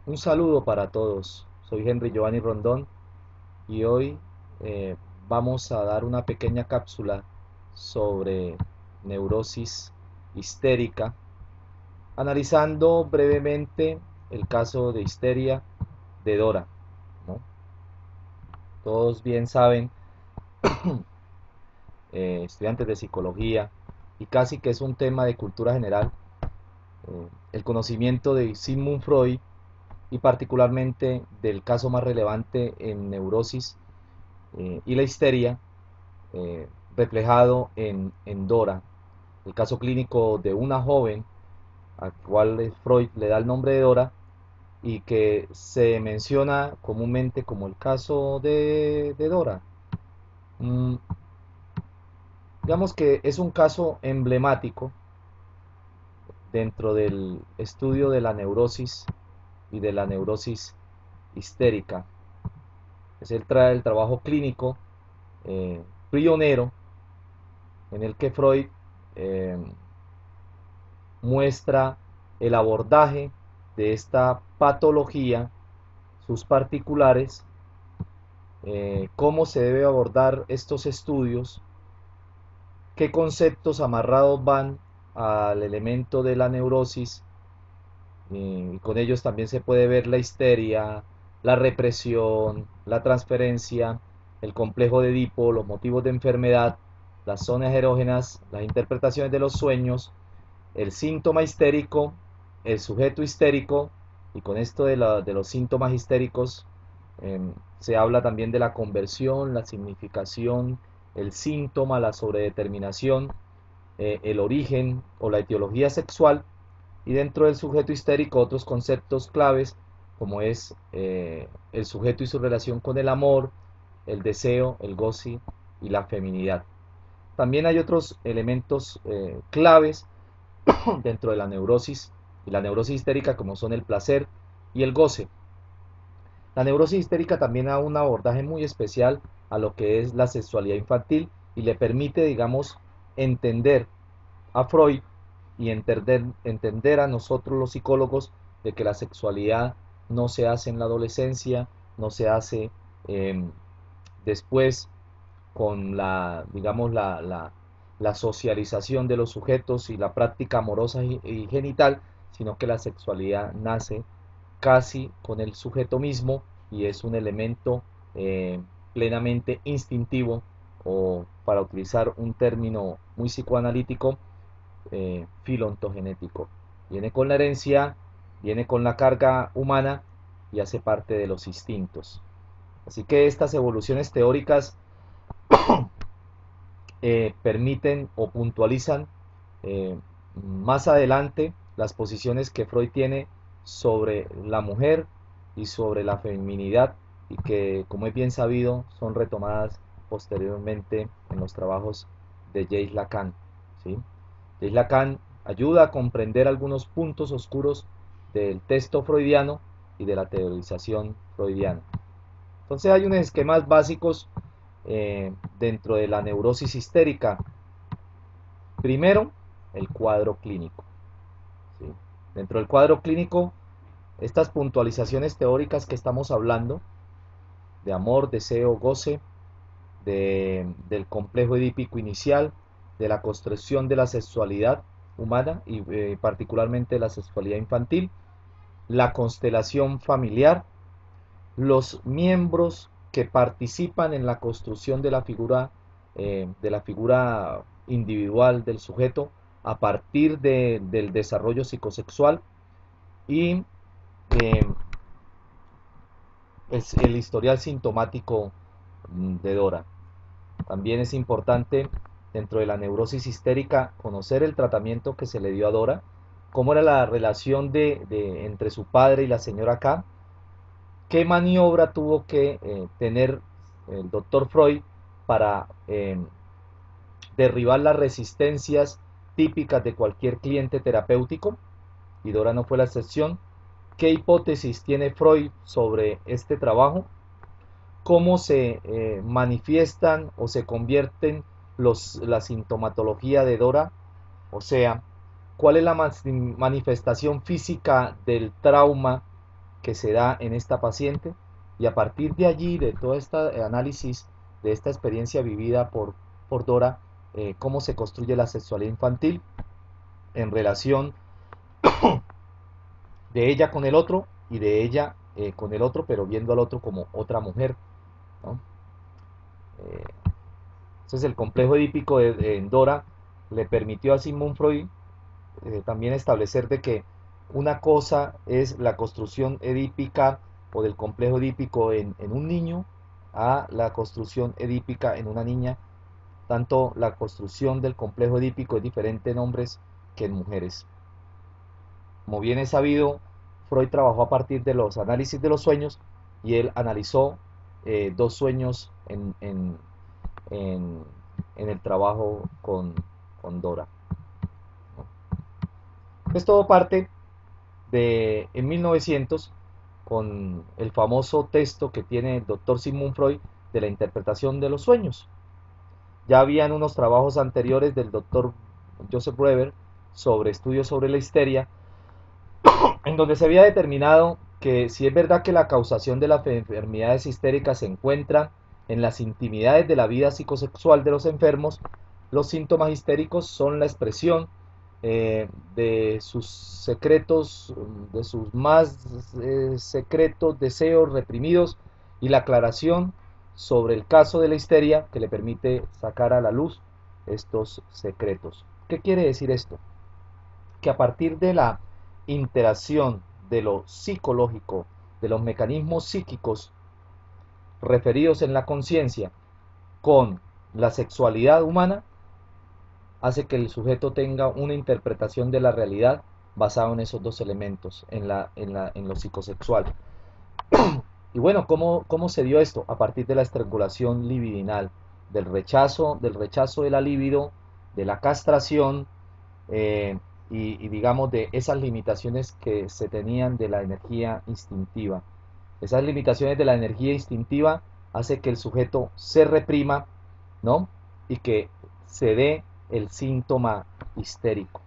Un saludo para todos. Soy Henry Giovanni Rondón y hoy eh, vamos a dar una pequeña cápsula sobre neurosis histérica, analizando brevemente el caso de histeria de Dora, ¿no? Todos bien saben, estudiantes de psicología, y casi que es un tema de cultura general, el conocimiento de Sigmund Freud y particularmente del caso más relevante en neurosis y la histeria, eh, reflejado en Dora, el caso clínico de una joven a cual Freud le da el nombre de Dora y que se menciona comúnmente como el caso de Dora. Mm, digamos que es un caso emblemático dentro del estudio de la neurosis y de la neurosis histérica. Es el trabajo clínico eh, pionero en el que Freud eh, muestra el abordaje de esta patología, sus particulares, cómo se debe abordar estos estudios, qué conceptos amarrados van al elemento de la neurosis, y con ellos también se puede ver la histeria, la represión, la transferencia, el complejo de Edipo, los motivos de enfermedad, las zonas erógenas, las interpretaciones de los sueños, el síntoma histérico, el sujeto histérico, y con esto de los síntomas histéricos se habla también de la conversión, la significación, el síntoma, la sobredeterminación, el origen o la etiología sexual, y dentro del sujeto histérico otros conceptos claves como es el sujeto y su relación con el amor, el deseo, el goce y la feminidad. También hay otros elementos claves dentro de la neurosis y la neurosis histérica como son el placer y el goce. La neurosis histérica también da un abordaje muy especial a lo que es la sexualidad infantil y le permite, digamos, entender a Freud y entender a nosotros los psicólogos de que la sexualidad no se hace en la adolescencia, no se hace eh, después con la, digamos, la socialización de los sujetos y la práctica amorosa y genital, sino que la sexualidad nace casi con el sujeto mismo y es un elemento eh, plenamente instintivo o, para utilizar un término muy psicoanalítico, filontogenético. Viene con la herencia, viene con la carga humana y hace parte de los instintos. Así que estas evoluciones teóricas permiten o puntualizan eh, más adelante las posiciones que Freud tiene sobre la mujer y sobre la feminidad y que, como es bien sabido, son retomadas posteriormente en los trabajos de Jacques Lacan, ¿sí? Jacques Lacan ayuda a comprender algunos puntos oscuros del texto freudiano y de la teorización freudiana. Entonces hay unos esquemas básicos dentro de la neurosis histérica. Primero, el cuadro clínico, ¿sí? Dentro del cuadro clínico, estas puntualizaciones teóricas que estamos hablando, de amor, deseo, goce, del complejo edípico inicial, de la construcción de la sexualidad humana y particularmente la sexualidad infantil, la constelación familiar, los miembros que participan en la construcción de la figura individual del sujeto a partir del desarrollo psicosexual y eh, el historial sintomático de Dora. También es importante dentro de la neurosis histérica conocer el tratamiento que se le dio a Dora, cómo era la relación entre su padre y la señora K, qué maniobra tuvo que tener el doctor Freud para derribar las resistencias típicas de cualquier cliente terapéutico, y Dora no fue la excepción. ¿Qué hipótesis tiene Freud sobre este trabajo? ¿Cómo se manifiestan o se convierten la sintomatología de Dora? O sea, ¿cuál es la manifestación física del trauma que se da en esta paciente, y a partir de allí, de todo este análisis, de esta experiencia vivida por Dora, cómo se construye la sexualidad infantil en relación de ella con el otro y de ella con el otro, pero viendo al otro como otra mujer, ¿no? Eh, entonces el complejo edípico en Dora le permitió a Sigmund Freud también establecer de que una cosa es la construcción edípica o del complejo edípico en un niño a la construcción edípica en una niña. Tanto la construcción del complejo edípico es diferente en hombres que en mujeres. Como bien es sabido, Freud trabajó a partir de los análisis de los sueños y él analizó dos sueños en, en el trabajo con Dora. Es todo parte de en 1900 con el famoso texto que tiene el doctor Sigmund Freud de la interpretación de los sueños. Ya habían unos trabajos anteriores del doctor Joseph Weber sobre estudios sobre la histeria, en donde se había determinado que si es verdad que la causación de las enfermedades histéricas se encuentra en las intimidades de la vida psicosexual de los enfermos, los síntomas histéricos son la expresión de sus secretos, de sus más secretos deseos reprimidos y la aclaración sobre el caso de la histeria que le permite sacar a la luz estos secretos. ¿Qué quiere decir esto? Que a partir de la interacción de lo psicológico, de los mecanismos psíquicos referidos en la conciencia con la sexualidad humana, hace que el sujeto tenga una interpretación de la realidad basada en esos dos elementos, en lo psicosexual. Y bueno, ¿cómo se dio esto? A partir de la estrangulación libidinal, del rechazo de la libido, de la castración, eh, y digamos de esas limitaciones que se tenían de la energía instintiva. Esas limitaciones de la energía instintiva hace que el sujeto se reprima, ¿no? Y que se dé el síntoma histérico,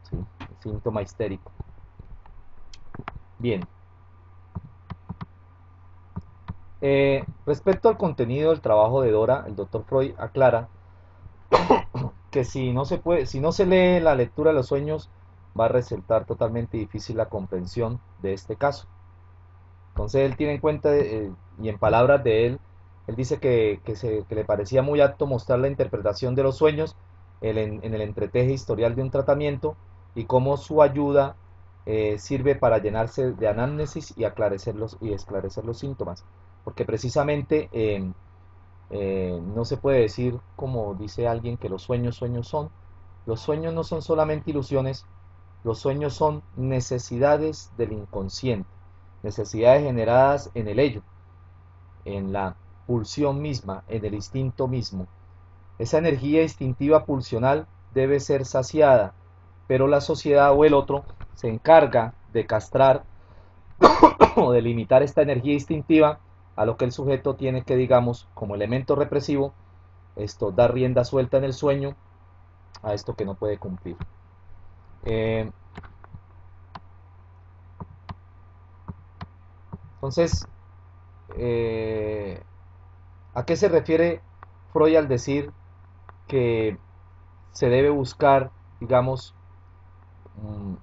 ¿sí? El síntoma histérico. Bien. Respecto al contenido del trabajo de Dora, el doctor Freud aclara que si no se lee la lectura de los sueños, va a resultar totalmente difícil la comprensión de este caso. Entonces él tiene en cuenta, y en palabras de él, él dice que le parecía muy apto mostrar la interpretación de los sueños en el entreteje historial de un tratamiento y cómo su ayuda sirve para llenarse de anamnesis y esclarecer los síntomas. Porque precisamente no se puede decir, como dice alguien, que los sueños sueños son. Los sueños no son solamente ilusiones, los sueños son necesidades del inconsciente, necesidades generadas en el ello, en la pulsión misma, en el instinto mismo. Esa energía instintiva pulsional debe ser saciada, pero la sociedad o el otro se encarga de castrar o de limitar esta energía instintiva a lo que el sujeto tiene que, digamos, como elemento represivo, esto da rienda suelta en el sueño a esto que no puede cumplir. Eh, entonces, eh, ¿a qué se refiere Freud al decir que se debe buscar, digamos,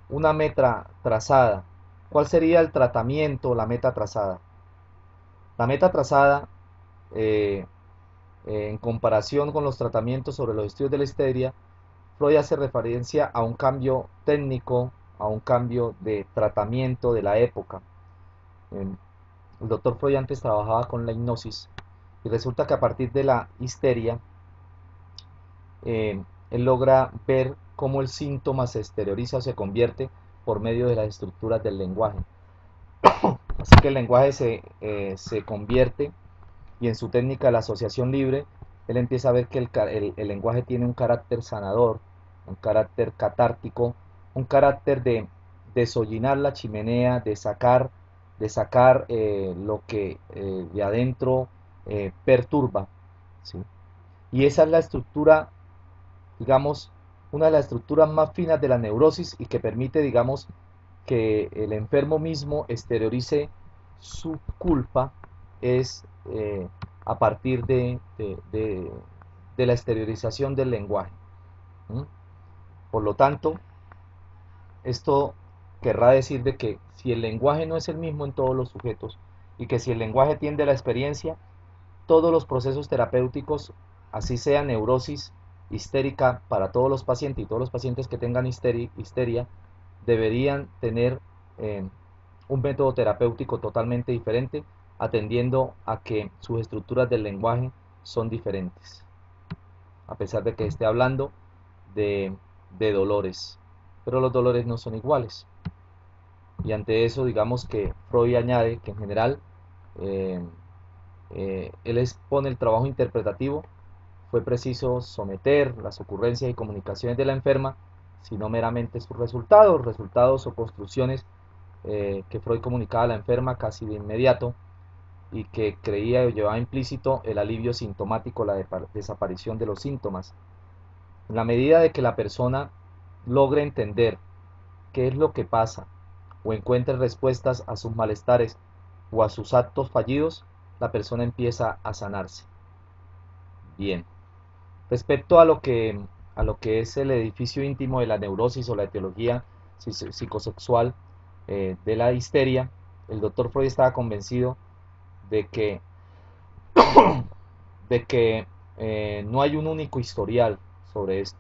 una meta trazada? ¿Cuál sería el tratamiento, la meta trazada? La meta trazada, eh, en comparación con los tratamientos sobre los estudios de la histeria, Freud hace referencia a un cambio técnico, a un cambio de tratamiento de la época. El doctor Freud antes trabajaba con la hipnosis y resulta que a partir de la histeria, él logra ver cómo el síntoma se exterioriza o se convierte por medio de las estructuras del lenguaje. Así que el lenguaje se convierte, y en su técnica de la asociación libre, él empieza a ver que el lenguaje tiene un carácter sanador, un carácter catártico, un carácter de desollinar la chimenea, de sacar lo que de adentro perturba, ¿sí? Y esa es la estructura, digamos, una de las estructuras más finas de la neurosis y que permite, digamos, que el enfermo mismo exteriorice su culpa es a partir de la exteriorización del lenguaje. ¿Mm? Por lo tanto, esto querrá decir de que si el lenguaje no es el mismo en todos los sujetos y que si el lenguaje tiende a la experiencia, todos los procesos terapéuticos, así sea neurosis histérica para todos los pacientes y todos los pacientes que tengan histeria, deberían tener eh, un método terapéutico totalmente diferente, atendiendo a que sus estructuras del lenguaje son diferentes, a pesar de que esté hablando de, de dolores, pero los dolores no son iguales. Y ante eso, digamos que Freud añade que en general eh, él expone el trabajo interpretativo. Fue preciso someter las ocurrencias y comunicaciones de la enferma, sino meramente sus resultados o construcciones que Freud comunicaba a la enferma casi de inmediato y que creía o llevaba implícito el alivio sintomático, la desaparición de los síntomas. En la medida de que la persona logre entender qué es lo que pasa o encuentre respuestas a sus malestares o a sus actos fallidos, la persona empieza a sanarse. Bien. Respecto a lo que es el edificio íntimo de la neurosis o la etiología psicosexual de la histeria, el doctor Freud estaba convencido de que, no hay un único historial sobre esto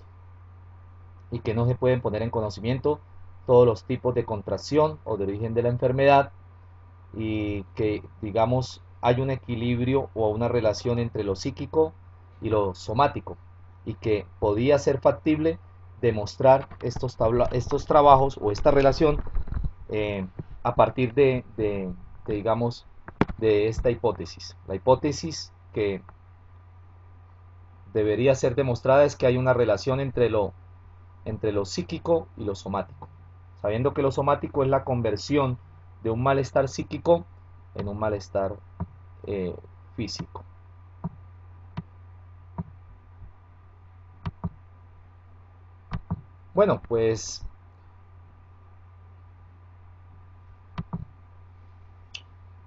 y que no se pueden poner en conocimiento todos los tipos de contracción o de origen de la enfermedad y que, digamos, hay un equilibrio o una relación entre lo psíquico y lo somático y que podía ser factible demostrar estos trabajos o esta relación eh, a partir digamos, de esta hipótesis. La hipótesis que debería ser demostrada es que hay una relación entre lo psíquico y lo somático, sabiendo que lo somático es la conversión de un malestar psíquico en un malestar físico. Bueno, pues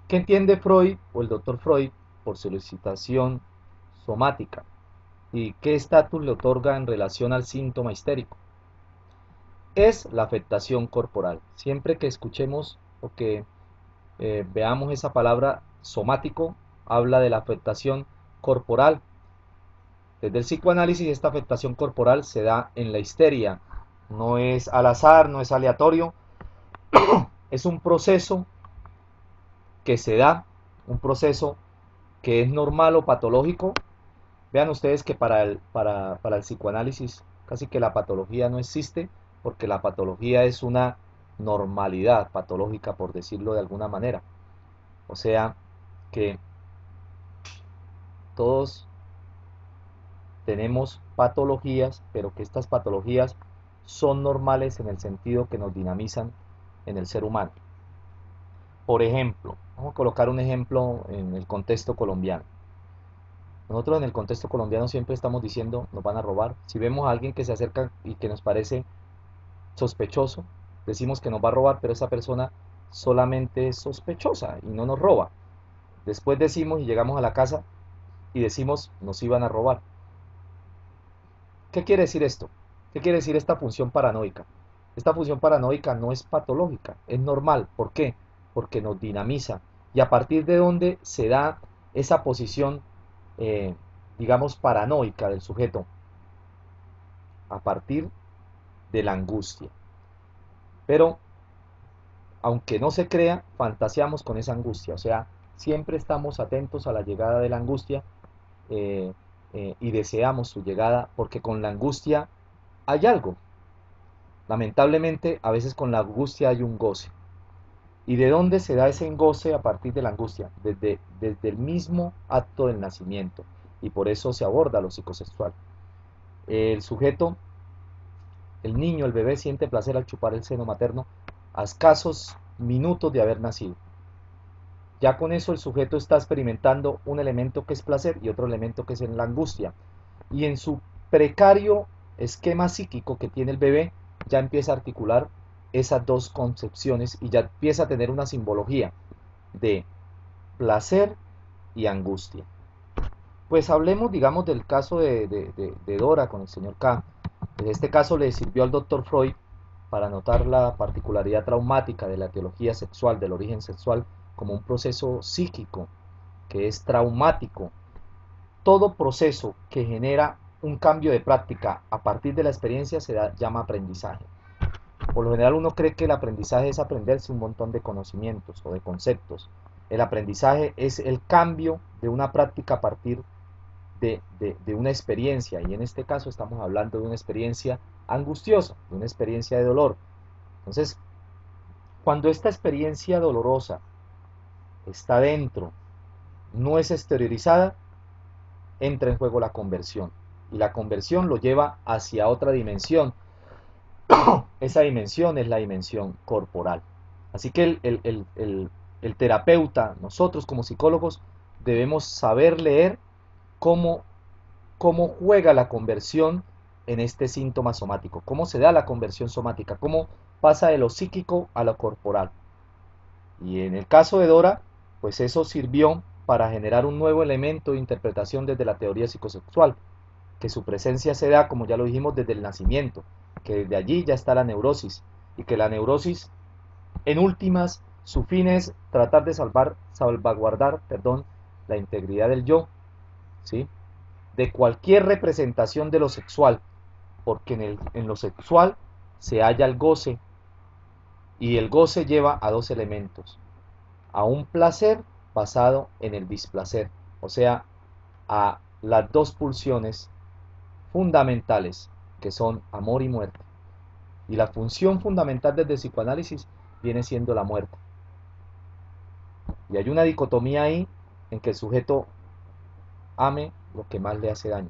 ¿qué entiende Freud o el doctor Freud por solicitación somática? ¿Y qué estatus le otorga en relación al síntoma histérico? Es la afectación corporal. Siempre que escuchemos o que veamos esa palabra somático, habla de la afectación corporal. Desde el psicoanálisis, esta afectación corporal se da en la histeria. No es al azar, no es aleatorio, es un proceso que se da, un proceso que es normal o patológico. Vean ustedes que para el psicoanálisis casi que la patología no existe, porque la patología es una normalidad patológica, por decirlo de alguna manera. O sea que todos tenemos patologías, pero que estas patologías son normales en el sentido que nos dinamizan en el ser humano. Por ejemplo, vamos a colocar un ejemplo en el contexto colombiano. Nosotros en el contexto colombiano siempre estamos diciendo nos van a robar. Si vemos a alguien que se acerca y que nos parece sospechoso, decimos que nos va a robar, pero esa persona solamente es sospechosa y no nos roba. Después decimos y llegamos a la casa y decimos nos iban a robar. ¿Qué quiere decir esto? ¿Qué quiere decir esta función paranoica? Esta función paranoica no es patológica, es normal. ¿Por qué? Porque nos dinamiza. ¿Y a partir de dónde se da esa posición, digamos, paranoica del sujeto? A partir de la angustia. Pero, aunque no se crea, fantaseamos con esa angustia. O sea, siempre estamos atentos a la llegada de la angustia y deseamos su llegada porque con la angustia hay algo. Lamentablemente, a veces con la angustia hay un goce. ¿Y de dónde se da ese goce a partir de la angustia? Desde el mismo acto del nacimiento. Y por eso se aborda lo psicosexual. El sujeto, el niño, el bebé siente placer al chupar el seno materno a escasos minutos de haber nacido. Ya con eso el sujeto está experimentando un elemento que es placer y otro elemento que es la angustia. Y en su precario esquema psíquico que tiene el bebé, ya empieza a articular esas dos concepciones y ya empieza a tener una simbología de placer y angustia. Pues hablemos, digamos, del caso de Dora con el señor K. En este caso le sirvió al doctor Freud para notar la particularidad traumática de la etiología sexual, del origen sexual, como un proceso psíquico que es traumático. Todo proceso que genera un cambio de práctica a partir de la experiencia llama aprendizaje. Por lo general uno cree que el aprendizaje es aprenderse un montón de conocimientos o de conceptos. El aprendizaje es el cambio de una práctica a partir de una experiencia, y en este caso estamos hablando de una experiencia angustiosa, de una experiencia de dolor. Entonces, cuando esta experiencia dolorosa está dentro, no es exteriorizada, entra en juego la conversión, y la conversión lo lleva hacia otra dimensión. Esa dimensión es la dimensión corporal. Así que el terapeuta, nosotros como psicólogos, debemos saber leer cómo juega la conversión en este síntoma somático, cómo se da la conversión somática, cómo pasa de lo psíquico a lo corporal. Y en el caso de Dora, pues eso sirvió para generar un nuevo elemento de interpretación desde la teoría psicosexual, que su presencia se da, como ya lo dijimos, desde el nacimiento, que desde allí ya está la neurosis, y que la neurosis, en últimas, su fin es tratar de salvaguardar la integridad del yo, ¿sí?, de cualquier representación de lo sexual, porque en lo sexual se halla el goce, y el goce lleva a dos elementos: a un placer basado en el displacer, o sea, a las dos pulsiones fundamentales que son amor y muerte. Y la función fundamental desde el psicoanálisis viene siendo la muerte. Y hay una dicotomía ahí en que el sujeto ame lo que más le hace daño,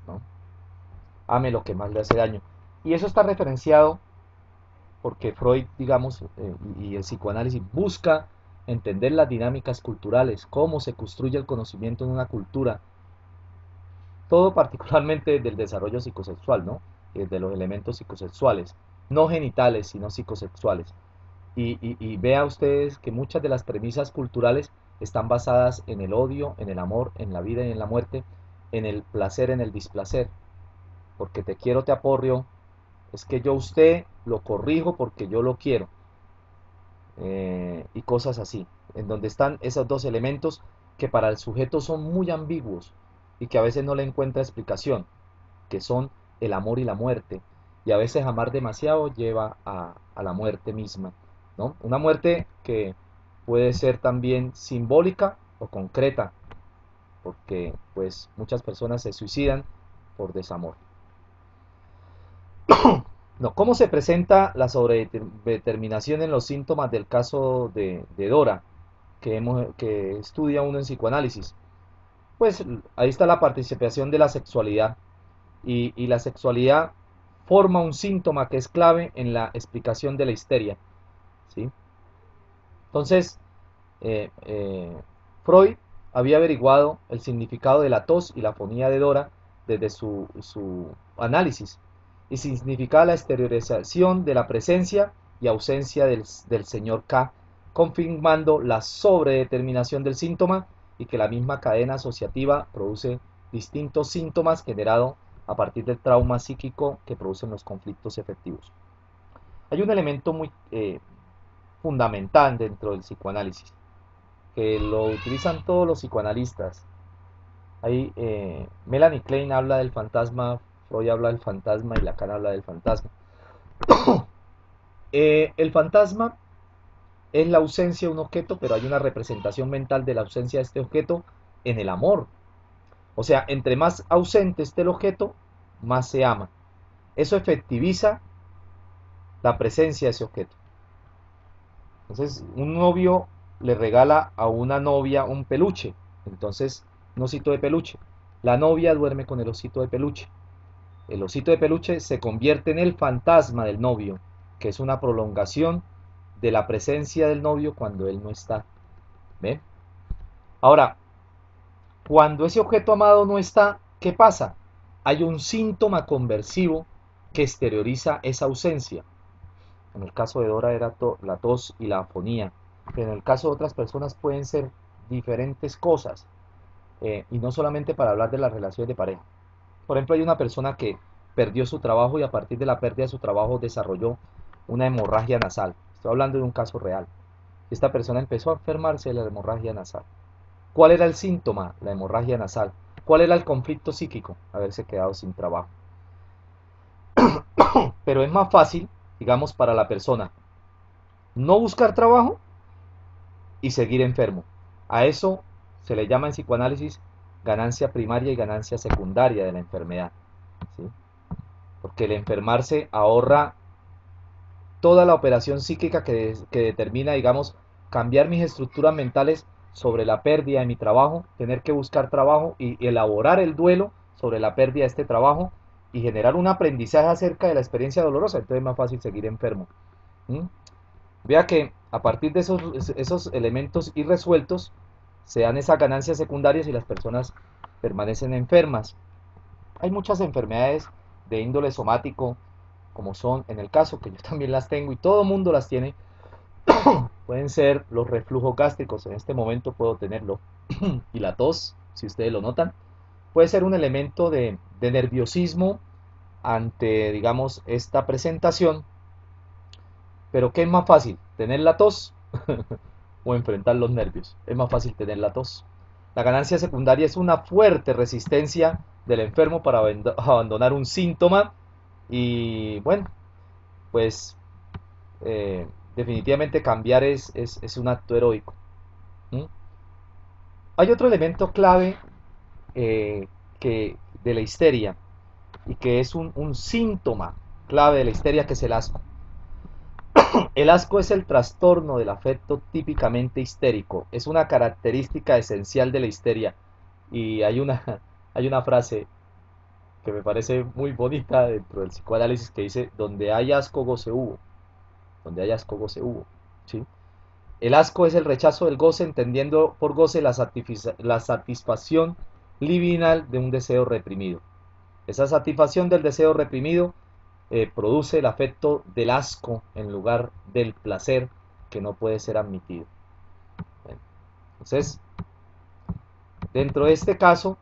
¿no? Ame lo que más le hace daño. Y eso está referenciado porque Freud, digamos, y el psicoanálisis busca entender las dinámicas culturales, cómo se construye el conocimiento en una cultura, todo particularmente del desarrollo psicosexual, ¿no? De los elementos psicosexuales, no genitales, sino psicosexuales. Y vea ustedes que muchas de las premisas culturales están basadas en el odio, en el amor, en la vida y en la muerte, en el placer, en el displacer. Porque te quiero, te aporrio, es que yo a usted lo corrijo porque yo lo quiero. Y cosas así, en donde están esos dos elementos que para el sujeto son muy ambiguos y que a veces no le encuentra explicación, que son el amor y la muerte. Y a veces amar demasiado lleva a la muerte misma, ¿no? Una muerte que puede ser también simbólica o concreta, porque pues muchas personas se suicidan por desamor. No, ¿cómo se presenta la sobredeterminación en los síntomas del caso de Dora, que estudia uno en psicoanálisis? Pues ahí está la participación de la sexualidad, y la sexualidad forma un síntoma que es clave en la explicación de la histeria, ¿sí? Entonces, Freud había averiguado el significado de la tos y la fonía de Dora desde su análisis, y significaba la exteriorización de la presencia y ausencia del señor K, confirmando la sobredeterminación del síntoma y que la misma cadena asociativa produce distintos síntomas generados a partir del trauma psíquico que producen los conflictos efectivos. Hay un elemento muy fundamental dentro del psicoanálisis, que lo utilizan todos los psicoanalistas. Ahí Melanie Klein habla del fantasma, Freud habla del fantasma y Lacan habla del fantasma. El fantasma es la ausencia de un objeto, pero hay una representación mental de la ausencia de este objeto en el amor. O sea, entre más ausente esté el objeto, más se ama. Eso efectiviza la presencia de ese objeto. Entonces, un novio le regala a una novia un peluche, entonces un osito de peluche. La novia duerme con el osito de peluche. El osito de peluche se convierte en el fantasma del novio, que es una prolongación de la presencia del novio cuando él no está. ¿Ven? Ahora, cuando ese objeto amado no está, ¿qué pasa? Hay un síntoma conversivo que exterioriza esa ausencia. En el caso de Dora era la tos y la afonía. Pero en el caso de otras personas pueden ser diferentes cosas. Y no solamente para hablar de las relaciones de pareja. Por ejemplo, hay una persona que perdió su trabajo y a partir de la pérdida de su trabajo desarrolló una hemorragia nasal. Estoy hablando de un caso real. Esta persona empezó a enfermarse de la hemorragia nasal. ¿Cuál era el síntoma? La hemorragia nasal. ¿Cuál era el conflicto psíquico? Haberse quedado sin trabajo. Pero es más fácil, digamos, para la persona no buscar trabajo y seguir enfermo. A eso se le llama en psicoanálisis ganancia primaria y ganancia secundaria de la enfermedad, ¿sí? Porque el enfermarse ahorra toda la operación psíquica que determina, digamos, cambiar mis estructuras mentales sobre la pérdida de mi trabajo, tener que buscar trabajo y elaborar el duelo sobre la pérdida de este trabajo y generar un aprendizaje acerca de la experiencia dolorosa. Entonces es más fácil seguir enfermo. ¿Mm? Vea que a partir de esos elementos irresueltos se dan esas ganancias secundarias y las personas permanecen enfermas. Hay muchas enfermedades de índole somático, como son, en el caso que yo también las tengo y todo el mundo las tiene, pueden ser los reflujos gástricos. En este momento puedo tenerlo. Y la tos, si ustedes lo notan, puede ser un elemento de nerviosismo ante, digamos, esta presentación. Pero ¿qué es más fácil? ¿Tener la tos o enfrentar los nervios? Es más fácil tener la tos. La ganancia secundaria es una fuerte resistencia del enfermo para abandonar un síntoma y bueno, pues definitivamente cambiar es un acto heroico. ¿Mm? Hay otro elemento clave eh, de la histeria y que es un síntoma clave de la histeria, que es el asco. El asco es el trastorno del afecto típicamente histérico. Es una característica esencial de la histeria. Y hay una frase que me parece muy bonita dentro del psicoanálisis que dice, donde hay asco, goce hubo. Donde hay asco, goce hubo. ¿Sí? El asco es el rechazo del goce, entendiendo por goce la satisfacción libidinal de un deseo reprimido. Esa satisfacción del deseo reprimido produce el afecto del asco en lugar del placer que no puede ser admitido. Bueno, entonces, dentro de este caso,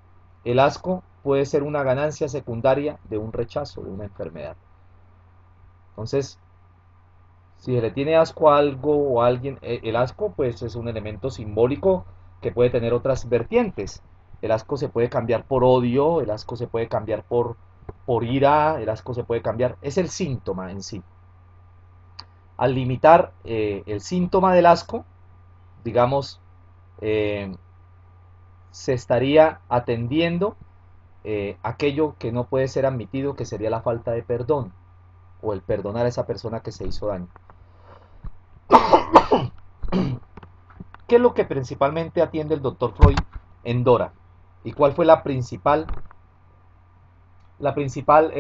el asco puede ser una ganancia secundaria de un rechazo, de una enfermedad. Entonces, si se le tiene asco a algo o a alguien, el asco pues es un elemento simbólico que puede tener otras vertientes. El asco se puede cambiar por odio, el asco se puede cambiar por ira, el asco se puede cambiar, es el síntoma en sí. Al limitar el síntoma del asco, digamos, eh, se estaría atendiendo aquello que no puede ser admitido, que sería la falta de perdón o el perdonar a esa persona que se hizo daño. ¿Qué es lo que principalmente atiende el doctor Freud en Dora? ¿Y cuál fue la principal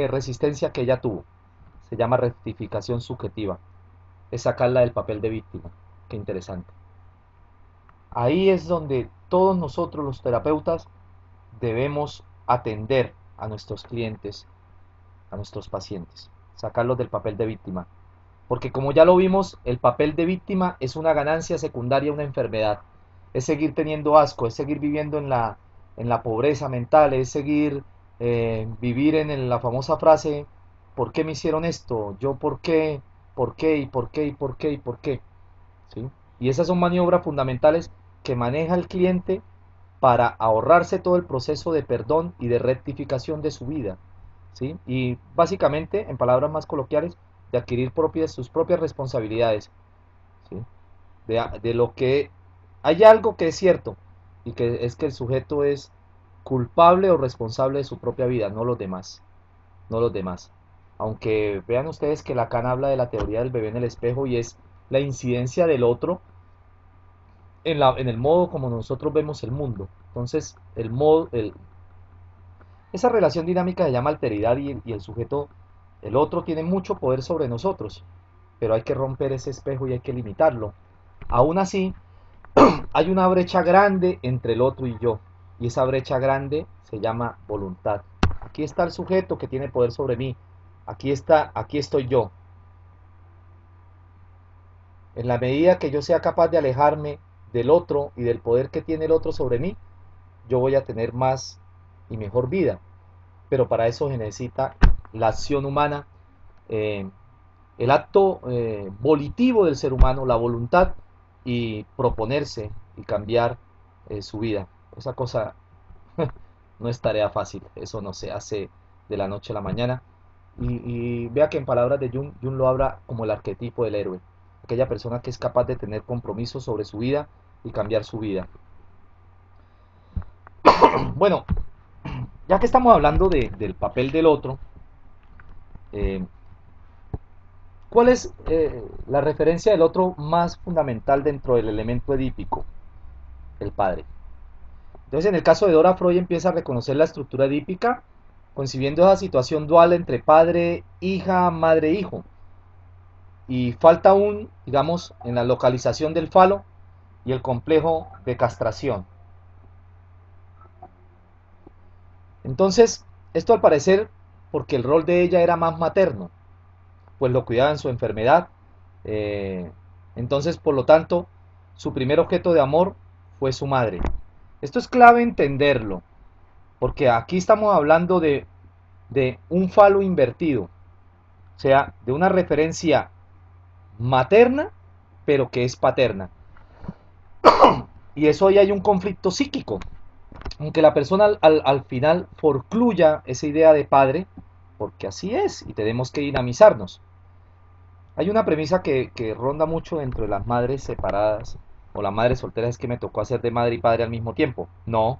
resistencia que ella tuvo? Se llama rectificación subjetiva. Es sacarla del papel de víctima. Qué interesante. Ahí es donde todos nosotros los terapeutas debemos atender a nuestros clientes, a nuestros pacientes, sacarlos del papel de víctima. Porque como ya lo vimos, el papel de víctima es una ganancia secundaria a una enfermedad. Es seguir teniendo asco, es seguir viviendo en la pobreza mental, es seguir vivir en la famosa frase, ¿por qué me hicieron esto? ¿Yo por qué? ¿Por qué? ¿Y por qué? ¿Y por qué? ¿Y por qué? ¿Sí? Y esas son maniobras fundamentales que maneja el cliente para ahorrarse todo el proceso de perdón y de rectificación de su vida. ¿Sí? Y básicamente, en palabras más coloquiales, de adquirir sus propias responsabilidades. ¿Sí? De lo que hay algo que es cierto y que es que el sujeto es culpable o responsable de su propia vida, no los demás, no los demás. Aunque vean ustedes que Lacan habla de la teoría del bebé en el espejo y es la incidencia del otro en el modo como nosotros vemos el mundo. Entonces, esa relación dinámica se llama alteridad y el sujeto, el otro, tiene mucho poder sobre nosotros, pero hay que romper ese espejo y hay que limitarlo. Aún así, hay una brecha grande entre el otro y yo, y esa brecha grande se llama voluntad. Aquí está el sujeto que tiene poder sobre mí, aquí estoy yo. En la medida que yo sea capaz de alejarme del otro y del poder que tiene el otro sobre mí, yo voy a tener más y mejor vida. Pero para eso se necesita la acción humana, eh, el acto volitivo del ser humano, la voluntad y proponerse y cambiar su vida. Esa cosa no es tarea fácil, eso no se hace de la noche a la mañana. Y vea que en palabras de Jung, Jung lo habla como el arquetipo del héroe, aquella persona que es capaz de tener compromiso sobre su vida y cambiar su vida. Bueno, ya que estamos hablando del papel del otro, eh, ¿cuál es la referencia del otro más fundamental dentro del elemento edípico? El padre. Entonces, en el caso de Dora, Freud empieza a reconocer la estructura edípica, concibiendo esa situación dual entre padre, hija, madre, hijo. Y falta aún, digamos, en la localización del falo y el complejo de castración. Entonces, esto al parecer porque el rol de ella era más materno, pues lo cuidaba en su enfermedad. eh, entonces, por lo tanto, su primer objeto de amor fue su madre. Esto es clave entenderlo, porque aquí estamos hablando de un falo invertido, o sea, de una referencia materna, pero que es paterna. Y eso ahí hay un conflicto psíquico, aunque la persona al final forcluya esa idea de padre, porque así es, y tenemos que dinamizarnos. Hay una premisa que ronda mucho dentro de las madres separadas o las madres solteras, es que me tocó hacer de madre y padre al mismo tiempo. No,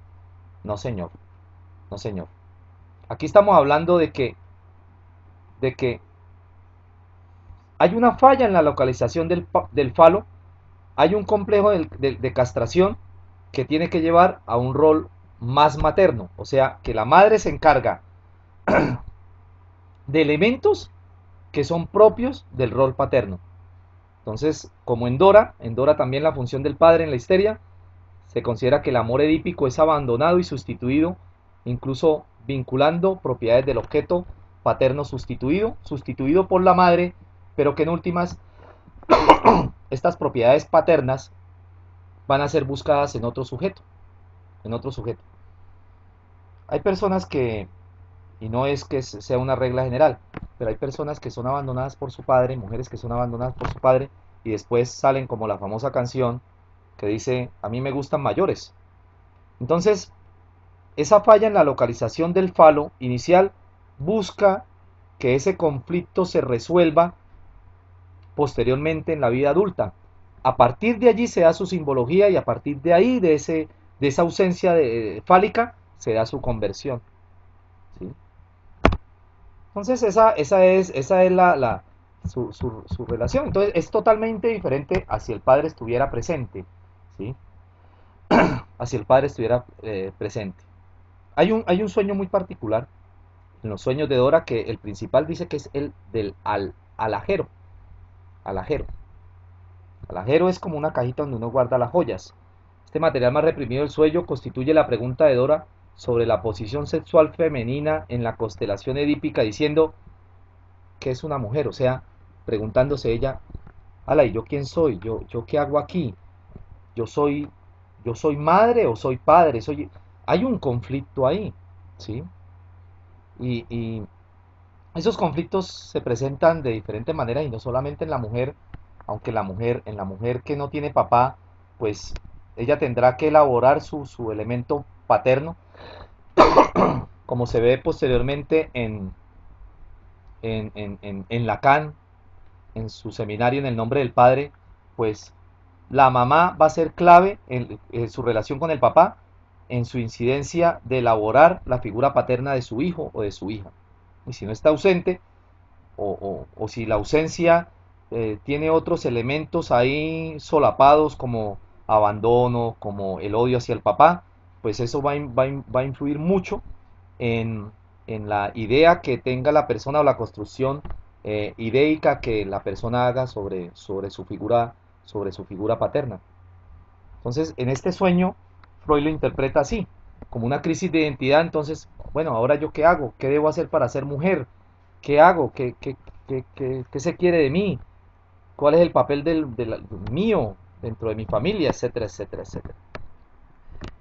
no señor, no señor. Aquí estamos hablando de que hay una falla en la localización del falo, hay un complejo de castración que tiene que llevar a un rol más materno, o sea, que la madre se encarga de elementos que son propios del rol paterno. Entonces, como en Dora también la función del padre en la histeria, se considera que el amor edípico es abandonado y sustituido, incluso vinculando propiedades del objeto paterno sustituido por la madre, pero que en últimas estas propiedades paternas van a ser buscadas en otro sujeto, en otro sujeto. Hay personas que, y no es que sea una regla general, pero hay personas que son abandonadas por su padre, mujeres que son abandonadas por su padre, y después salen como la famosa canción que dice, a mí me gustan mayores. Entonces, esa falla en la localización del falo inicial busca que ese conflicto se resuelva posteriormente en la vida adulta. A partir de allí se da su simbología y a partir de ahí, de esa ausencia fálica, se da su conversión. ¿Sí? Entonces esa es su relación. Entonces es totalmente diferente a si el padre estuviera presente. ¿Sí? A si el padre estuviera presente. Hay un sueño muy particular en los sueños de Dora que el principal dice que es el del alajero. Alajero. Alajero es como una cajita donde uno guarda las joyas. Este material más reprimido del sueño constituye la pregunta de Dora sobre la posición sexual femenina en la constelación edípica, diciendo que es una mujer, o sea, preguntándose ella, ala, ¿y yo quién soy? ¿Yo qué hago aquí? ¿Yo soy, yo soy madre o soy padre? Hay un conflicto ahí, ¿sí? Y esos conflictos se presentan de diferentes maneras y no solamente en la mujer, aunque en la mujer que no tiene papá, pues ella tendrá que elaborar su elemento paterno, como se ve posteriormente en Lacan, en su seminario en el nombre del padre, pues la mamá va a ser clave en su relación con el papá, en su incidencia de elaborar la figura paterna de su hijo o de su hija. Y si no está ausente, o si la ausencia tiene otros elementos ahí solapados como abandono, como el odio hacia el papá, pues eso va a influir mucho en, en la idea que tenga la persona o la construcción ideica que la persona haga sobre su figura paterna. Entonces, en este sueño, Freud lo interpreta así, como una crisis de identidad. Entonces, bueno, ahora yo qué hago, qué debo hacer para ser mujer, qué hago, qué se quiere de mí. ¿Cuál es el papel del mío dentro de mi familia? Etcétera, etcétera, etcétera.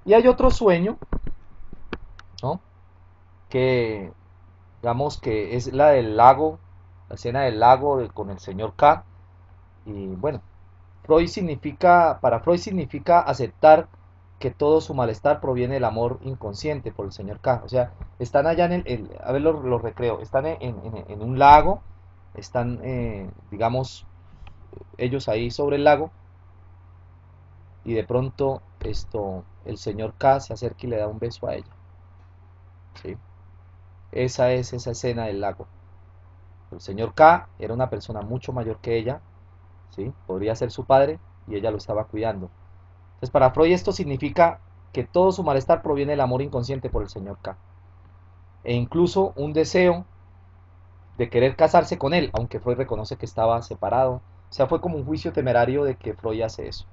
Y hay otro sueño, ¿no? Que digamos que es la del lago, la escena del lago con el señor K. Y bueno, para Freud significa aceptar que todo su malestar proviene del amor inconsciente por el señor K. O sea, están allá a ver, los recreo, están en un lago, están, digamos, ellos ahí sobre el lago, y de pronto el señor K se acerca y le da un beso a ella, ¿sí? Esa es esa escena del lago. El señor K era una persona mucho mayor que ella, ¿sí? Podría ser su padre y ella lo estaba cuidando. Entonces, para Freud esto significa que todo su malestar proviene del amor inconsciente por el señor K. E incluso un deseo de querer casarse con él, aunque Freud reconoce que estaba separado. O sea, fue como un juicio temerario de que Freud hace eso.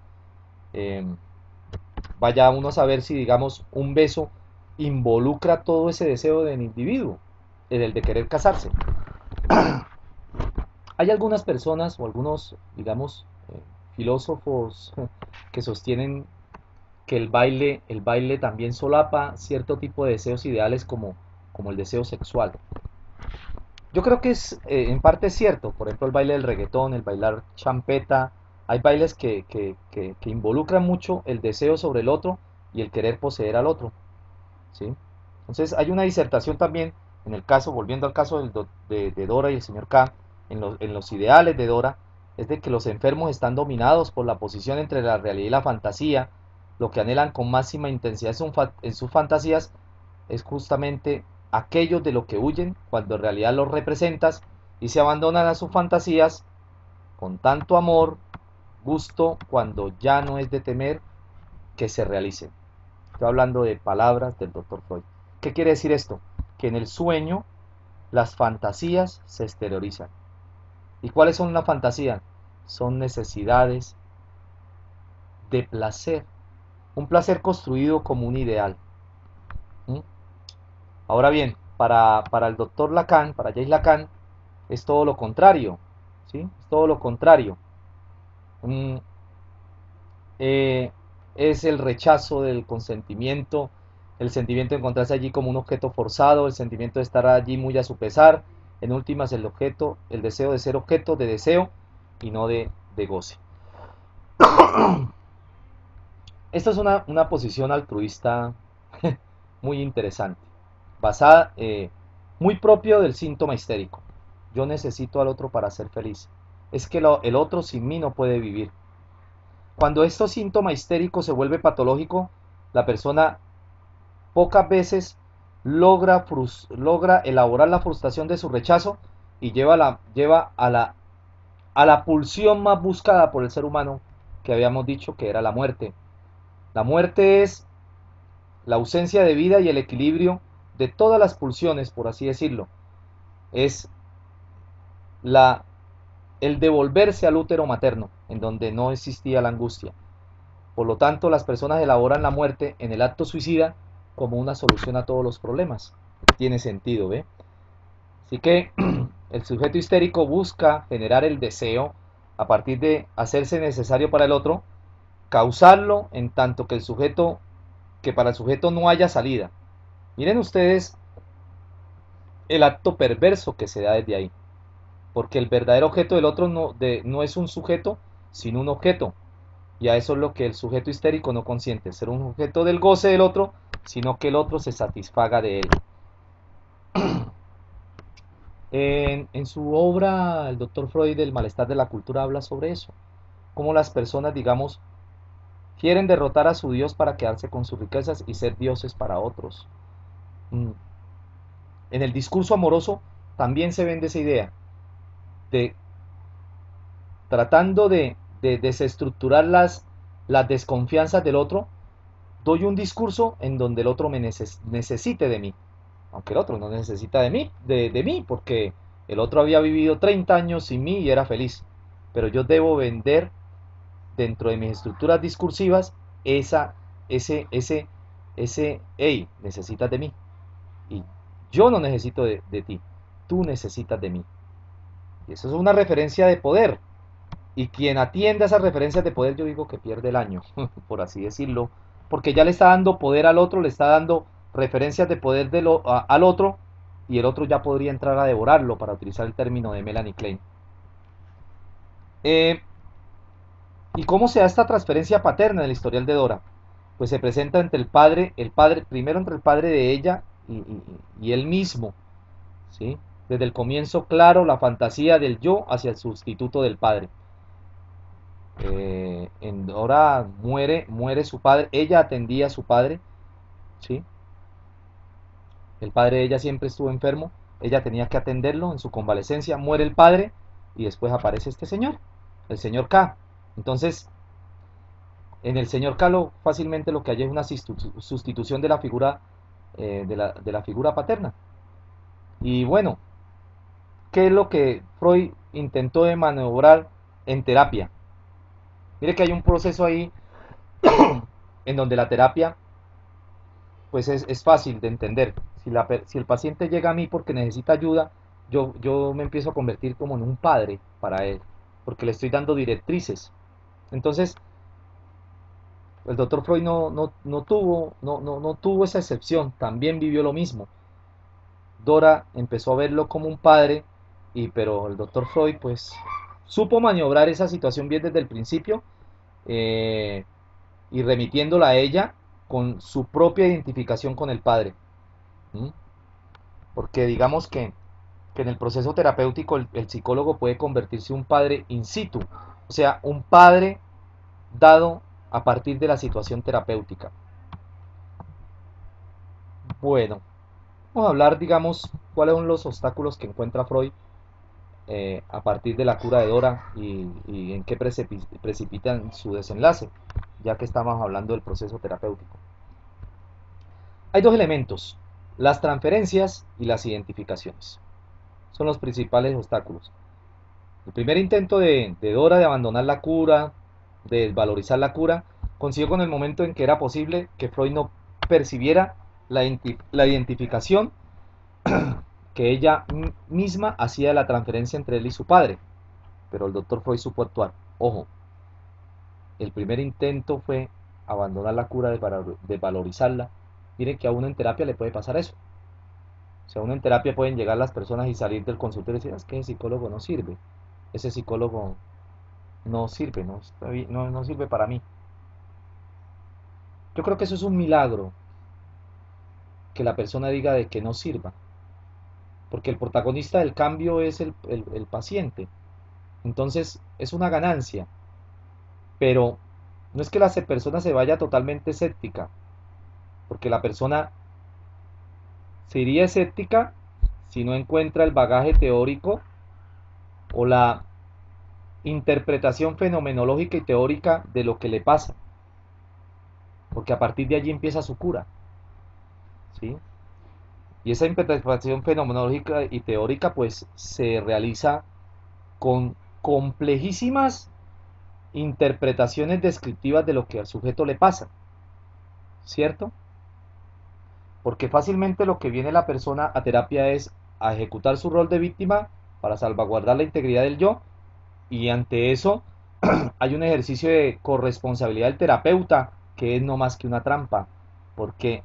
Eh, Vaya uno a saber si, digamos, un beso involucra todo ese deseo del individuo, el de querer casarse. Hay algunas personas o algunos, digamos, filósofos que sostienen que el baile también solapa cierto tipo de deseos ideales como el deseo sexual. Yo creo que es en parte cierto, por ejemplo el baile del reggaetón, el bailar champeta, hay bailes que involucran mucho el deseo sobre el otro y el querer poseer al otro, ¿sí? Entonces hay una disertación también, en el caso, volviendo al caso de Dora y el señor K, en los ideales de Dora, es de que los enfermos están dominados por la posición entre la realidad y la fantasía, lo que anhelan con máxima intensidad en sus fantasías es justamente aquello de lo que huyen cuando en realidad los representas y se abandonan a sus fantasías con tanto amor, gusto, cuando ya no es de temer que se realicen. Estoy hablando de palabras del doctor Freud. ¿Qué quiere decir esto? Que en el sueño las fantasías se exteriorizan. ¿Y cuáles son las fantasías? Son necesidades de placer. Un placer construido como un ideal. ¿Mm? Ahora bien, para el doctor Lacan, para Jacques Lacan, es todo lo contrario. ¿Sí? Es todo lo contrario. Mm, eh, es el rechazo del consentimiento, el sentimiento de encontrarse allí como un objeto forzado, el sentimiento de estar allí muy a su pesar, en últimas el objeto, el deseo de ser objeto de deseo y no de goce. Esta es una posición altruista muy interesante, basada, muy propio del síntoma histérico. Yo necesito al otro para ser feliz. Es que el otro sin mí no puede vivir. Cuando este síntoma histérico se vuelve patológico, la persona pocas veces logra elaborar la frustración de su rechazo y lleva a la pulsión más buscada por el ser humano, que habíamos dicho que era la muerte. La muerte es la ausencia de vida y el equilibrio de todas las pulsiones, por así decirlo. Es la, el devolverse al útero materno, en donde no existía la angustia. Por lo tanto, las personas elaboran la muerte en el acto suicida como una solución a todos los problemas. Tiene sentido, ¿ve? Así que el sujeto histérico busca generar el deseo a partir de hacerse necesario para el otro, causarlo en tanto que para el sujeto no haya salida. Miren ustedes el acto perverso que se da desde ahí, porque el verdadero objeto del otro no es un sujeto, sino un objeto. Y a eso es lo que el sujeto histérico no consiente, ser un objeto del goce del otro, sino que el otro se satisfaga de él. En su obra, el doctor Freud, El malestar de la cultura, habla sobre eso. Cómo las personas, digamos, quieren derrotar a su Dios para quedarse con sus riquezas y ser dioses para otros. Mm. En el discurso amoroso también se vende esa idea de tratando de desestructurar las desconfianzas del otro, doy un discurso en donde el otro me necesite de mí, aunque el otro no necesita de mí, porque el otro había vivido 30 años sin mí y era feliz, pero yo debo vender dentro de mis estructuras discursivas esa, hey, necesitas de mí, y yo no necesito de ti, tú necesitas de mí, y eso es una referencia de poder, Y quien atiende a esas referencias de poder, yo digo que pierde el año, por así decirlo, porque ya le está dando poder al otro, le está dando referencias de poder al otro, y el otro ya podría entrar a devorarlo, para utilizar el término de Melanie Klein. Eh, ¿Y cómo se da esta transferencia paterna en el historial de Dora? Pues se presenta entre el padre, primero entre el padre de ella y él mismo, ¿sí? Desde el comienzo, claro, la fantasía del yo hacia el sustituto del padre. En Dora muere su padre, ella atendía a su padre, ¿sí? El padre de ella siempre estuvo enfermo, ella tenía que atenderlo en su convalecencia, muere el padre y después aparece este señor, el señor K. Entonces, en el señor Calo fácilmente lo que hay es una sustitución de la figura de la figura paterna. Y bueno, ¿qué es lo que Freud intentó de maniobrar en terapia? Mire que hay un proceso ahí en donde la terapia pues es fácil de entender. Si el paciente llega a mí porque necesita ayuda, yo me empiezo a convertir como en un padre para él, porque le estoy dando directrices. Entonces, el doctor Freud no tuvo esa excepción, también vivió lo mismo. Dora empezó a verlo como un padre, pero el doctor Freud pues supo maniobrar esa situación bien desde el principio, eh, y remitiéndola a ella con su propia identificación con el padre. ¿Mm? Porque digamos que en el proceso terapéutico el psicólogo puede convertirse en un padre in situ, o sea, un padre dado a partir de la situación terapéutica. Bueno, vamos a hablar, digamos, cuáles son los obstáculos que encuentra Freud a partir de la cura de Dora y en qué precipitan su desenlace, ya que estamos hablando del proceso terapéutico. Hay dos elementos, las transferencias y las identificaciones. Son los principales obstáculos. El primer intento de Dora de abandonar la cura, de desvalorizar la cura, consiguió con el momento en que era posible que Freud no percibiera la identificación que ella misma hacía de la transferencia entre él y su padre. Pero el doctor Freud supo actuar. Ojo, el primer intento fue abandonar la cura, desvalorizarla. Miren que a uno en terapia le puede pasar eso. O sea, a uno en terapia pueden llegar las personas y salir del consultorio y decir, es que ese psicólogo no sirve. Ese psicólogo no sirve, no sirve para mí. Yo creo que eso es un milagro, que la persona diga de que no sirva. Porque el protagonista del cambio es el paciente. Entonces es una ganancia. Pero no es que la persona se vaya totalmente escéptica, porque la persona se iría escéptica si no encuentra el bagaje teórico o la interpretación fenomenológica y teórica de lo que le pasa, porque a partir de allí empieza su cura, ¿sí? Y esa interpretación fenomenológica y teórica pues se realiza con complejísimas interpretaciones descriptivas de lo que al sujeto le pasa, ¿cierto? Porque fácilmente lo que viene la persona a terapia es a ejecutar su rol de víctima para salvaguardar la integridad del yo, y ante eso hay un ejercicio de corresponsabilidad del terapeuta que es no más que una trampa, porque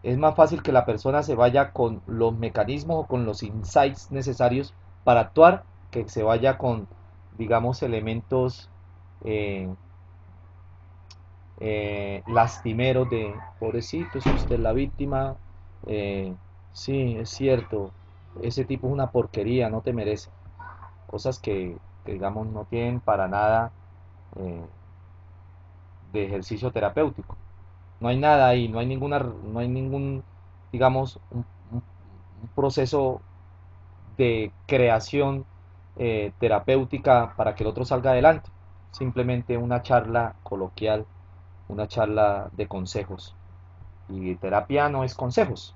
es más fácil que la persona se vaya con los mecanismos o con los insights necesarios para actuar, que se vaya con, digamos, elementos eh, lastimeros de, pobrecito, es usted la víctima, sí, es cierto, ese tipo es una porquería, no te merece. Cosas que, digamos, no tienen para nada eh, de ejercicio terapéutico. No hay nada ahí, no hay ningún, digamos, un proceso de creación terapéutica para que el otro salga adelante. Simplemente una charla coloquial, una charla de consejos. Y terapia no es consejos.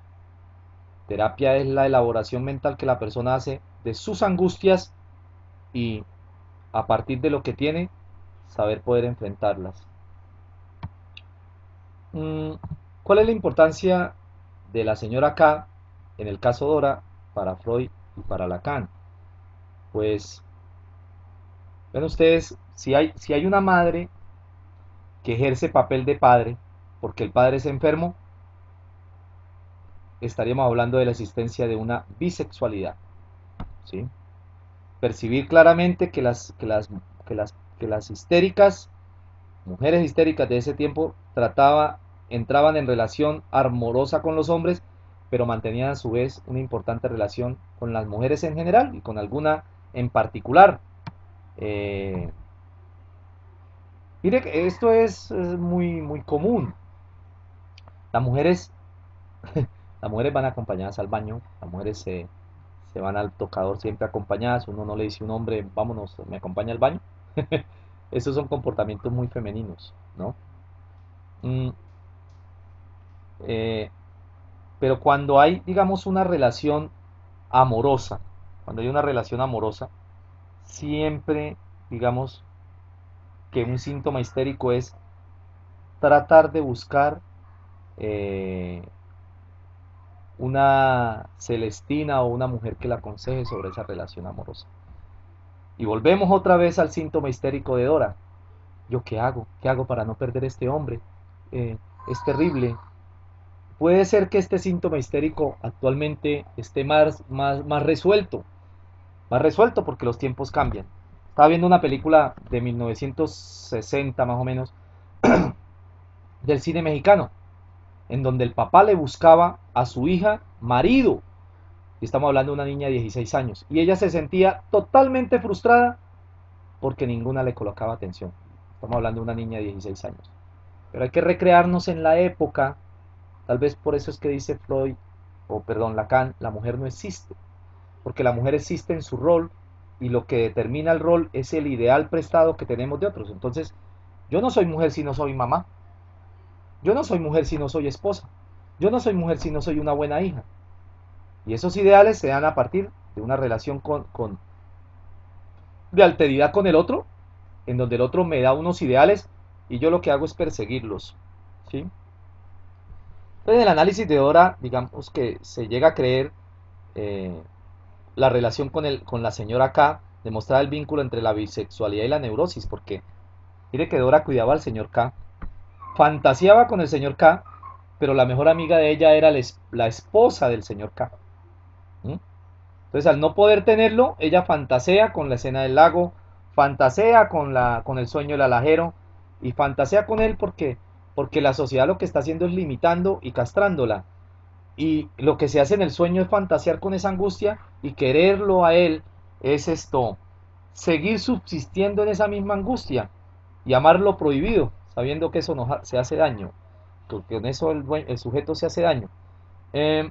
Terapia es la elaboración mental que la persona hace de sus angustias y a partir de lo que tiene, saber poder enfrentarlas. Mm, ¿Cuál es la importancia de la señora K en el caso Dora para Freud y para Lacan? Pues Ven ustedes, si hay una madre que ejerce papel de padre, porque el padre es enfermo, estaríamos hablando de la existencia de una bisexualidad, ¿sí? Percibir claramente que las histéricas, mujeres histéricas de ese tiempo, entraban en relación amorosa con los hombres, pero mantenían a su vez una importante relación con las mujeres en general y con alguna en particular. Eh, Mire que esto es muy, muy común. Las mujeres, las mujeres van acompañadas al baño, las mujeres se van al tocador siempre acompañadas. Uno no le dice a un hombre, vámonos, me acompaña al baño. Esos son comportamientos muy femeninos, ¿no? Mm, eh, pero cuando hay, digamos, una relación amorosa, cuando hay una relación amorosa, siempre, digamos, que un síntoma histérico es tratar de buscar eh, una Celestina o una mujer que la aconseje sobre esa relación amorosa. Y volvemos otra vez al síntoma histérico de Dora. ¿Yo qué hago? ¿Qué hago para no perder este hombre? Es terrible. Puede ser que este síntoma histérico actualmente esté más resuelto porque los tiempos cambian. Estaba viendo una película de 1960 más o menos del cine mexicano, en donde el papá le buscaba a su hija marido. Y estamos hablando de una niña de 16 años. Y ella se sentía totalmente frustrada porque ninguna le colocaba atención. Estamos hablando de una niña de 16 años. Pero hay que recrearnos en la época. Tal vez por eso es que dice Freud, o perdón, Lacan, la mujer no existe. Porque la mujer existe en su rol y lo que determina el rol es el ideal prestado que tenemos de otros. Entonces, yo no soy mujer si no soy mamá. Yo no soy mujer si no soy esposa. Yo no soy mujer si no soy una buena hija. Y esos ideales se dan a partir de una relación de alteridad con el otro, en donde el otro me da unos ideales y yo lo que hago es perseguirlos. ¿Sí? Entonces, en el análisis de Dora, digamos que se llega a creer eh, la relación con la señora K, demostrar el vínculo entre la bisexualidad y la neurosis, porque mire que Dora cuidaba al señor K, fantaseaba con el señor K, pero la mejor amiga de ella era la esposa del señor K. ¿Mm? Entonces, al no poder tenerlo, ella fantasea con la escena del lago, fantasea con el sueño del alajero y fantasea con él porque la sociedad lo que está haciendo es limitando y castrándola. Y lo que se hace en el sueño es fantasear con esa angustia y quererlo a él es esto, seguir subsistiendo en esa misma angustia y amar lo prohibido, sabiendo que eso se hace daño, que con eso el sujeto se hace daño. Eh,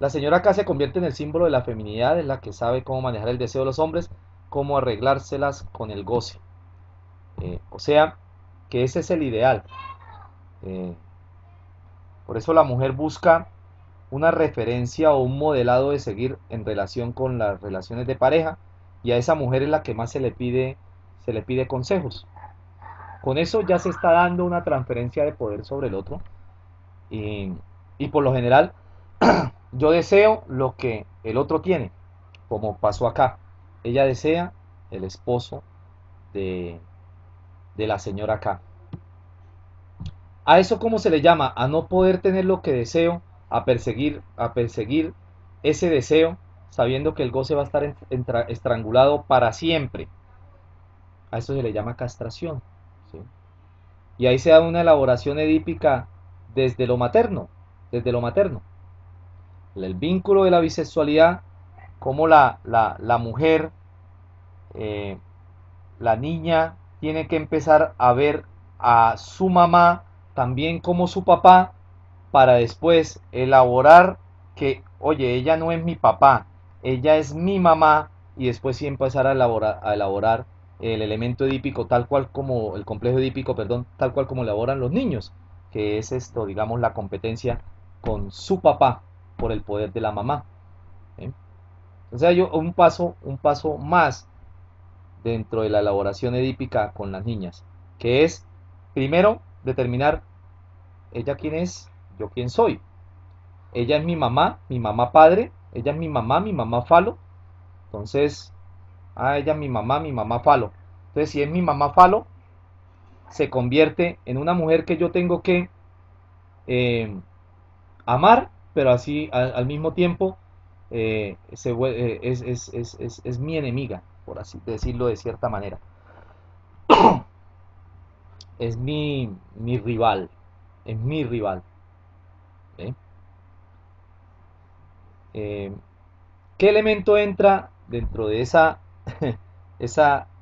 la señora K se convierte en el símbolo de la feminidad, en la que sabe cómo manejar el deseo de los hombres, cómo arreglárselas con el goce. O sea, que ese es el ideal. Eh, por eso la mujer busca una referencia o un modelado de seguir en relación con las relaciones de pareja y a esa mujer es la que más se le pide consejos. Con eso ya se está dando una transferencia de poder sobre el otro y, y por lo general yo deseo lo que el otro tiene, como pasó acá. Ella desea el esposo de, de la señora K. ¿A eso cómo se le llama? A no poder tener lo que deseo, a perseguir ese deseo, sabiendo que el goce va a estar estrangulado para siempre. A eso se le llama castración. ¿Sí? Y ahí se da una elaboración edípica desde lo materno, desde lo materno. El vínculo de la bisexualidad, como la mujer, eh, la niña, tiene que empezar a ver a su mamá también como su papá para después elaborar que, oye, ella no es mi papá, ella es mi mamá, y después sí empezar a elaborar el elemento edípico tal cual como, el complejo edípico, perdón, tal cual como elaboran los niños, que es esto, digamos, la competencia con su papá por el poder de la mamá. ¿Eh? O sea, yo un paso más dentro de la elaboración edípica con las niñas, que es, primero, determinar ella quién es, yo quién soy. Ella es mi mamá padre, ella es mi mamá falo. Entonces, ella mi mamá falo. Entonces, si es mi mamá falo, se convierte en una mujer que yo tengo que eh, amar, pero así al mismo tiempo es mi enemiga, por así decirlo de cierta manera. Es mi rival, es mi rival. ¿Eh? Eh, ¿Qué elemento entra dentro de esa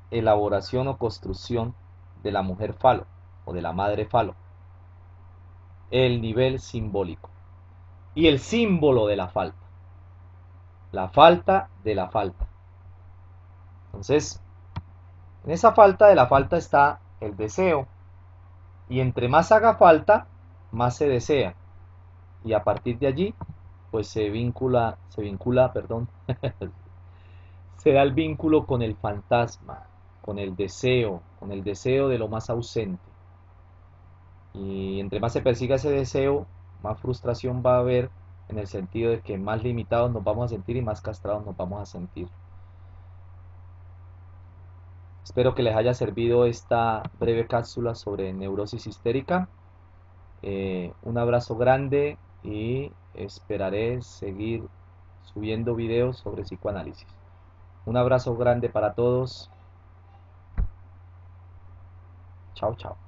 elaboración o construcción de la mujer falo o de la madre falo? El nivel simbólico y el símbolo de la falta de la falta. Entonces, en esa falta de la falta está el deseo, y entre más haga falta, más se desea, y a partir de allí, pues perdón, se da el vínculo con el fantasma, con el deseo de lo más ausente. Y entre más se persiga ese deseo, más frustración va a haber, en el sentido de que más limitados nos vamos a sentir y más castrados nos vamos a sentir. Espero que les haya servido esta breve cápsula sobre neurosis histérica. Un abrazo grande y esperaré seguir subiendo videos sobre psicoanálisis. Un abrazo grande para todos. Chao, chao.